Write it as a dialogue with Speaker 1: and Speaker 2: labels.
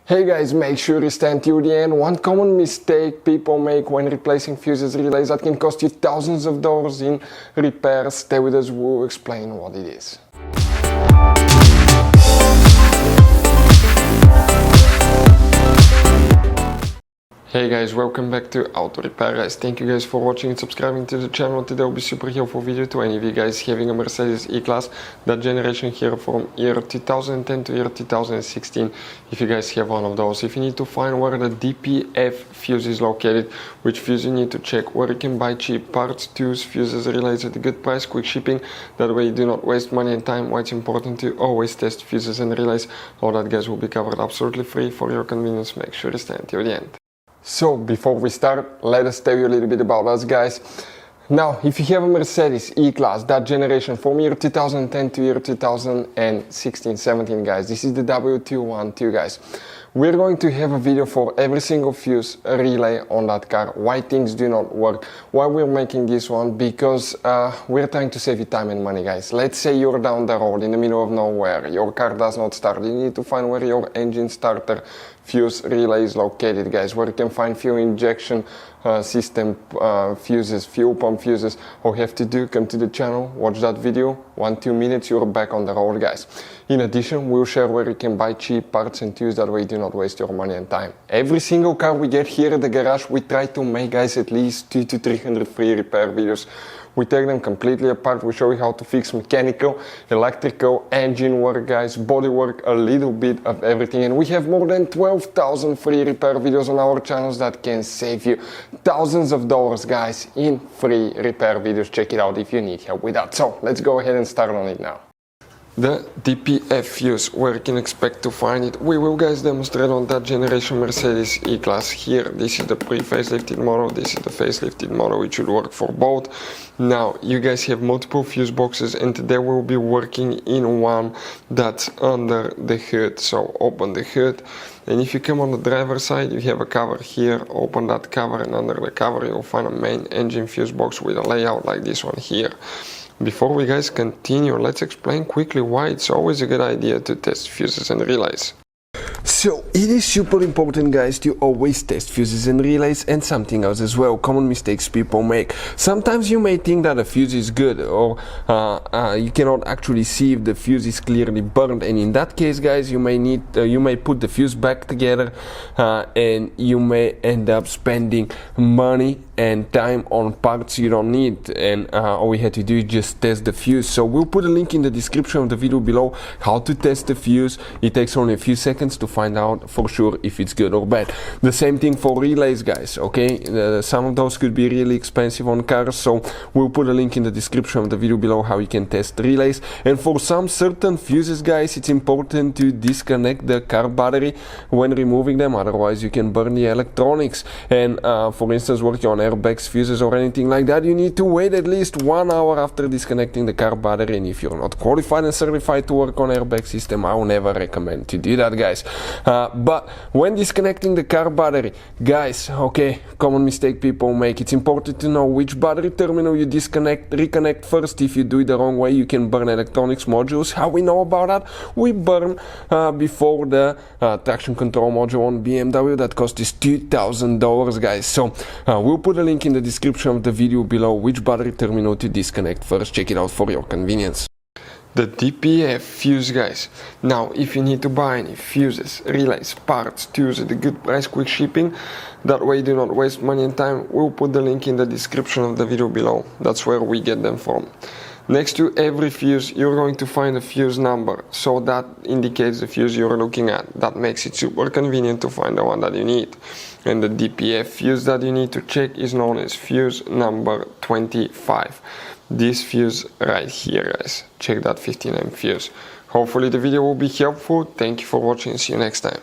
Speaker 1: Hey guys, make sure you stand till the end. One common mistake people make when replacing fuses relays that can cost you thousands of dollars in repairs. Stay with us, we'll explain what it is. Hey guys, welcome back to Auto Repair guys. Thank you guys for watching and subscribing to the channel. Today will be super helpful video to any of you guys having a Mercedes E-Class, that generation here from year 2010 to year 2016. If you guys have one of those, if you need to find where the DPF fuse is located, which fuse you need to check, where you can buy cheap parts, tools, fuses, relays at a good price, quick shipping, that way you do not waste money and time. Why it's important to always test fuses and relays. All that guys will be covered absolutely free for your convenience. Make sure to stay until the end. So before we start, let us tell you a little bit about us guys. Now, if you have a Mercedes E-Class, that generation from year 2010 to year 2016-17 guys, this is the W212 guys. We're going to have a video for every single fuse relay on that car, why things do not work, why we're making this one, because we're trying to save you time and money guys. Let's say you're down the road in the middle of nowhere, your car does not start, you need to find where your engine starter fuse relay is located guys, where you can find fuel injection system fuses, fuel pump fuses. All you have to do, come to the channel, watch that video, 1-2 minutes, you're back on the road guys. In addition, we'll share where you can buy cheap parts and tools, that way you do not waste your money and time. Every single car we get here at the garage, we try to make guys at least 200 to 300 free repair videos. We take them completely apart, we show you how to fix mechanical, electrical, engine work guys, body work, a little bit of everything. And we have more than 12,000 free repair videos on our channels that can save you thousands of dollars guys in free repair videos. Check it out if you need help with that. So let's go ahead and start on it now. The DPF fuse, where you can expect to find it, we will guys demonstrate on that generation Mercedes E-Class here. This is the pre-facelifted model, this is the facelifted model, it should work for both. Now, you guys have multiple fuse boxes and today we'll be working in one that's under the hood. So open the hood, and if you come on the driver's side, you have a cover here, open that cover, and under the cover you'll find a main engine fuse box with a layout like this one here. Before we guys continue, let's explain quickly why it's always a good idea to test fuses and relays. So it is super important guys to always test fuses and relays, and something else as well, common mistakes people make. Sometimes you may think that a fuse is good, or you cannot actually see if the fuse is clearly burned, and in that case guys you may put the fuse back together and you may end up spending money and time on parts you don't need, and all we had to do is just test the fuse. So we'll put a link in the description of the video below how to test the fuse. It takes only a few seconds to find out for sure if it's good or bad. The same thing for relays guys, okay? Some of those could be really expensive on cars, so we'll put a link in the description of the video below how you can test relays. And for some certain fuses guys, it's important to disconnect the car battery when removing them, otherwise you can burn the electronics. And for instance, working on airbags, fuses or anything like that, you need to wait at least 1 hour after disconnecting the car battery, and if you're not qualified and certified to work on airbag system, I will never recommend to do that guys. But when disconnecting the car battery guys, okay, common mistake people make, it's important to know which battery terminal you reconnect first. If you do it the wrong way, you can burn electronics modules. How we know about that? We burn before the traction control module on BMW that cost us $2,000 guys. So we'll put a link in the description of the video below which battery terminal to disconnect first. Check it out for your convenience. The DPF fuse guys. Now, if you need to buy any fuses, relays, parts, tools at a good price, quick shipping, that way you do not waste money and time, we'll put the link in the description of the video below. That's where we get them from. Next to every fuse, you're going to find a fuse number, so that indicates the fuse you're looking at. That makes it super convenient to find the one that you need. And the DPF fuse that you need to check is known as fuse number 25. This fuse right here guys, check that 15 amp fuse. Hopefully the video will be helpful. Thank you for watching, see you next time.